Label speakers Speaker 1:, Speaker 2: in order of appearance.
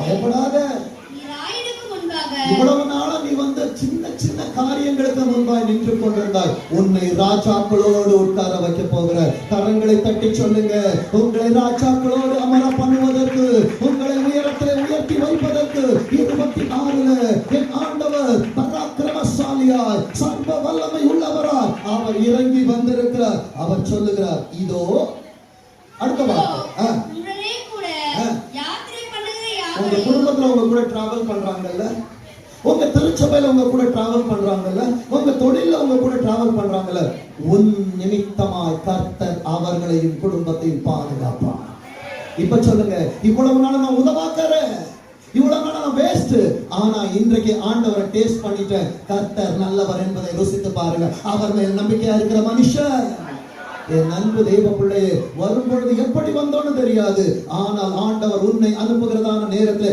Speaker 1: பயப்படாத. இவ்வளவு நாளா நீ வந்து சின்ன சின்ன காரியங்களுக்கு முன்பாய் நின்று கொண்டிருந்தாய். உன்னை ராஜாக்களோடு உட்கார வைக்க போகிற. கரங்களை தட்டி சொல்லுங்க, உங்களை ராஜாக்களோடு அமர பண்ணுவதற்கு, உங்களை உயரத்திலே உயர்த்தி வைப்பதற்கு 24 என் ஆண்டவர் பராக்கிரமசாலியாய் சர்வ வல்லமை உள்ளவராய் அவர் இறங்கி வந்திருக்கிறார். அவர் சொல்லுகிறார், இதோ அடுத்த வார்த்தை, உங்க குடும்பத்துல உங்க கூட டிராவல் பண்றாங்கல்ல, உங்க திருச்சபையில உங்க கூட டிராவல் பண்றாங்கல்ல, உங்க தொழில உங்க கூட டிராவல் பண்றாங்கல்ல, உன் நிமித்தமாய் கர்த்தர் அவர்களையும் குடும்பத்தையும் பாதுகாப்பார். இப்ப சொல்லுங்க, இவ்வளவு நாள் நான் உதவாக்கறேன், இவ்வளவு நாள் நான் வேஸ்ட், ஆனா இன்றைக்கு ஆண்டவரை டேஸ்ட் பண்ணிட்டேன். கர்த்தர் நல்லவர் என்பதை ருசித்து பாருங்க. அவர் மேல் நம்பிக்கையா இருக்கிற மனுஷன். என் அன்பு தெய்வ பிள்ளையே, வரும்பொழுது எப்படி வந்தோன்னு தெரியாது, ஆனால் ஆண்டவர் உன்னை அனுப்புகிறதான நேரத்தில்